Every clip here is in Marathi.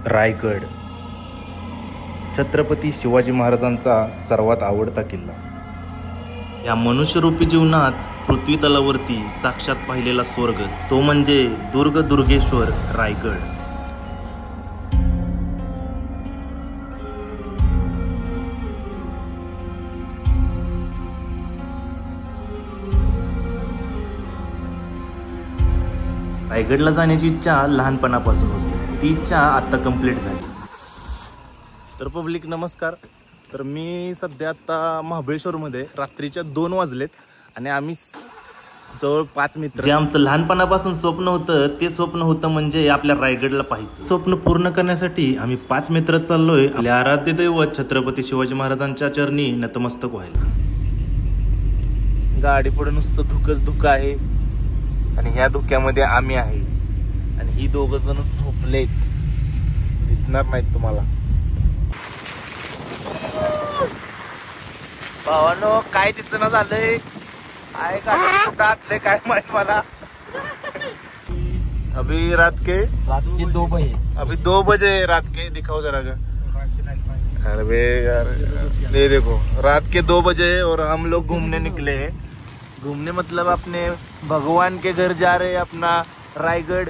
रायगड छत्रपती शिवाजी महाराजांचा सर्वात आवडता किल्ला. या मनुष्यरूपी जीवनात पृथ्वी तलावरती साक्षात पाहिलेला स्वर्ग तो म्हणजे दुर्ग दुर्गेश्वर रायगड. रायगडला जाण्याची इच्छा लहानपणापासून होती. ती इच्छा आता कंप्लीट झाली. तर पब्लिक नमस्कार. तर मी सध्या आता महाबळेश्वरमध्ये रात्रीच्या 2 वाजलेत आणि आम्ही जवळ 5 मित्र, जे आमचं लहानपणापासून स्वप्न होतं ते स्वप्न होतं म्हणजे आपल्या रायगडला पाहायचं. स्वप्न पूर्ण करण्यासाठी आम्ही 5 मित्र चाललोय आपल्या आराध्य दैवत छत्रपती शिवाजी महाराजांच्या चरणी नतमस्तक व्हायला. गाडी पुढे नुसतं धुकच धुक आहे आणि ह्या धुक्यामध्ये आम्ही आहे आणि ही 2 जण झोपलेत, दिसणार नाहीत तुम्हाला. भावानो काय दिसना झालंय, काय गाठले काय माहित मला. अभी रात के 2 बजे, अभी 2 बजे रात के. दिखाओ जरा का. अरे यार ये देखो रात के 2 बजे और हम लोग घूमने निकले हैं. घूमने मतलब अपने भगवान के घर जा रहे हैं, अपना रायगढ़.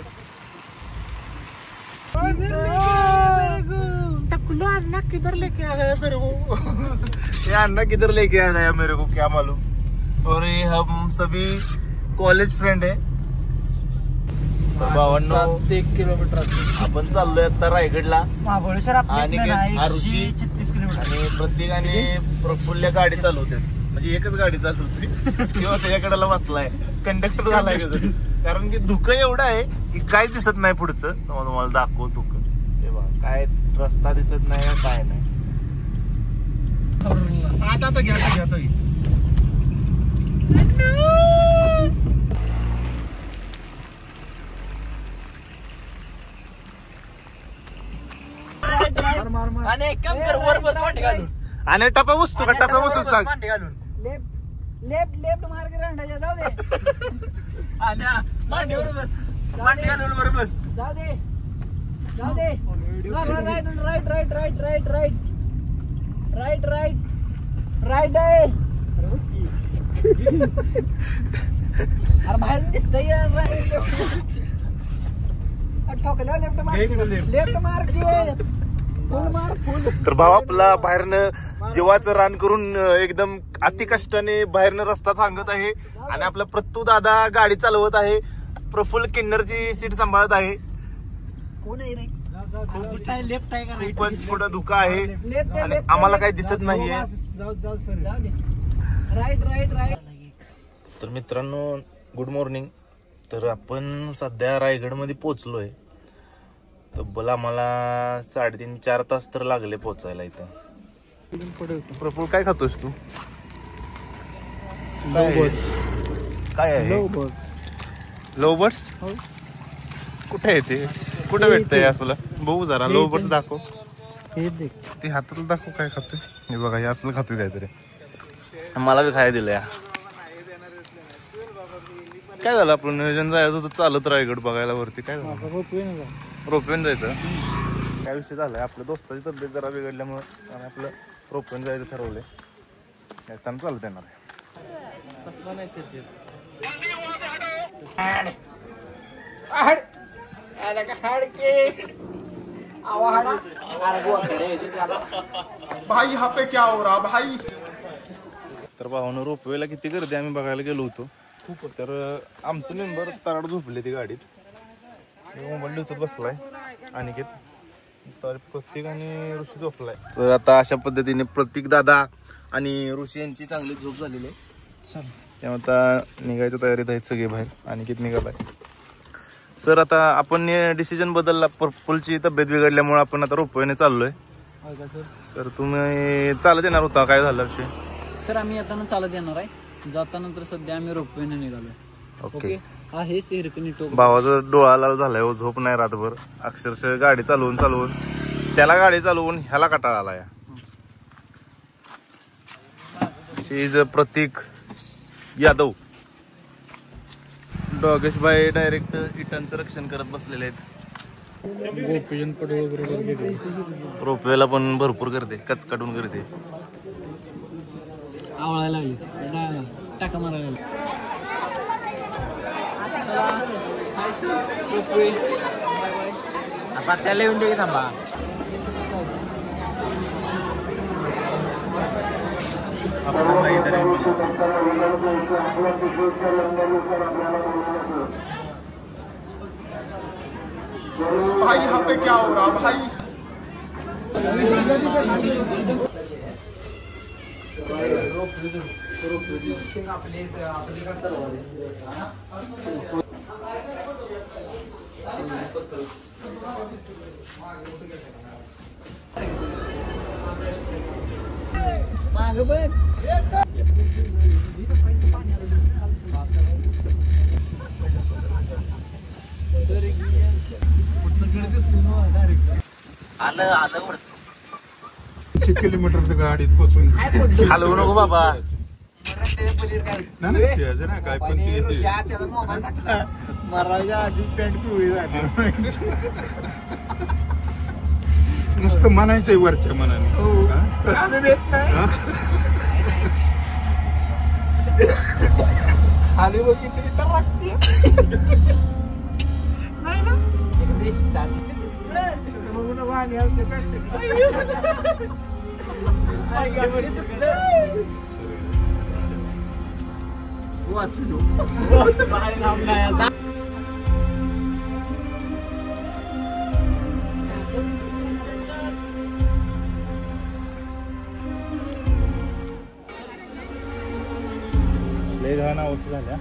टकलू अन्ना किधर लेके आ गया मेरे को. ये अन्ना किधर लेके आ गया मेरे को क्या मालूम. और ये हम सभी कॉलेज फ्रेंड है. भावांनो 1 किलोमीटर आपण चाललोय आता रायगडला. महाबळेश्वर आणि आरुषी 36 किलोमीटर आणि प्रत्येकाने प्रफुल्ल गाडी चालवते. म्हणजे एकच गाडी चालवते किंवा त्याच्याकडेला बसलाय, कंडक्टर झालाय कारण की धुकं एवढं आहे की काय दिसत नाही पुढचं. तुम्हाला दाखव धुकं हे बघा, काय रस्ता दिसत नाही काय नाही. आता घ्या आणि एक काम कर, वर बस मांडी घालून. आणि टपा बसतो का? टपा बसून सांग. मांडी घालून लेफ्ट मार्ग रांडायचा. जाऊ दे आणि मांडीवर बस, मांडी घालून वर बस. जाऊ दे राईट आहे. अरे बाहेर दिसतंय. ठोकल्या लेफ्ट मार्ग. तर भाव आपला बाहेरनं जीवाचं रान करून एकदम अति कष्टाने बाहेरनं रस्ता सांगत आहे आणि आपला प्रत्यू दादा गाडी चालवत आहे. प्रफुल्ल किन्नरची सीट सांभाळत आहे. कोण आहे रे? लेफ्ट आहे का राईट? खूपच पुढं धुका आहे आणि आम्हाला काही दिसत नाहीये. राईट. तर मित्रांनो गुड मॉर्निंग. तर आपण सध्या रायगडमध्ये पोहोचलोय. तब्बल आम्हाला 3.5-4 तास तर लागले पोहोचायला इथं. प्रफुल्ल काय खातोस तू? काय आहे लो बर्ड्स? कुठे आहे ते? कुठे भेटतंय असलं? बघू जरा लो बर्ड्स दाखव. ते हाताला दाखव काय खातोय. हे बघा हे असलं खातोय काहीतरी. मला बी खायला दिलंय. काय झालं आपण नियोजन जायचं होतं चालत रायगड बघायला वरती. काय झालं? रोपवेन जायचं. काय विषय झालाय आपल्या दोस्ताची तब्येत जरा बिघडल्यामुळे आणि आपलं रोपवेन जायचं ठरवलंय. येताना चालत येणार आहे. भाई यहाँ पे क्या हो रहा भाई. तर भावानं रोपवेला किती गर्दी आम्ही बघायला गेलो होतो. खूप. तर आमचं मेंबर तराड झोपले ती गाडीत. मोबाईल लिहित बसलाय अनिकेत. तर प्रत्येक आणि ऋषी झोपलाय. तर आता अशा पद्धतीने प्रत्येक दादा आणि ऋषी यांची चांगली झोप झालेली आहे. त्यामुळे आता निघायच्या तयारीत आहेत सगळे बाहेर. अनिकेत निघालाय. सर आता आपण डिसिजन बदलला. प्रफुल्लची तब्येत बिघडल्यामुळे आपण आता रोपवेने चाललोय. सर तुम्ही चालत येणार होता, काय झालं विषय? सर आम्ही येताना चालत येणार आहे. जाताना तर सध्या आम्ही रोपवेने निघालोय. ओके. हा हेच ते हिरकणी टोक. भावाचा डोळा लाल झालाय, झोप नाही रातभर. अक्षरशः गाडी चालवून त्याला गाडी चालवून ह्याला कंटाळा आलाय. शी इज प्रतीक यादव. डॉगेश भाई डायरेक्ट इटांचं रक्षण करत बसलेले आहेत. रोपवेला पण भरपूर करते, कच काढून करते. आवळायला लागली टाका मारायला लागली. त्याला येऊन दे थांबा. भाई यहाँ पे क्या हो रहा भाई. माग बघ. आलं आलं वरती. 100 किलोमीटर गाडीत पोहोचून हलवू नको बाबा. काय पण मराठा आधी पॅन्ट पिवळी झाली. नुसतं म्हणायचंय वरच्या मनाने. खाली बघ किती तर लागते. नाही ना बघून वाणी आमच्या पॅन्ट लय घाण अवस्था झाल्या.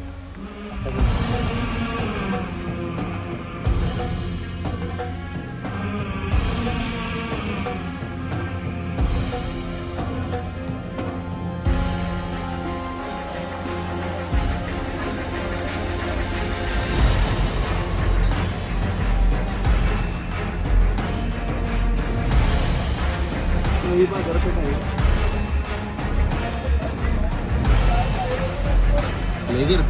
बाजारपेठ आहे. लेगर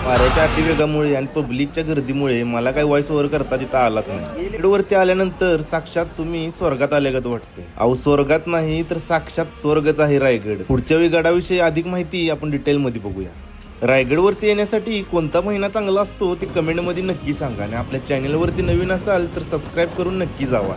वाऱ्याच्या अतिवेगामुळे आणि पब्लिकच्या गर्दीमुळे मला काही व्हॉइस ओव्हर करता तिथं आलाच नाही. वरती आल्यानंतर साक्षात तुम्ही स्वर्गात आल्यागत वाटते. अहो स्वर्गात नाही तर साक्षात स्वर्गच आहे रायगड. पुढच्या गडाविषयी अधिक माहिती आपण डिटेल मध्ये बघूया. रायगडवरती येण्यासाठी कोणता महिना चांगला असतो ते कमेंट मध्ये नक्की सांगा आणि आपल्या चॅनलवरती नवीन असाल तर सबस्क्राईब करून नक्की जावा.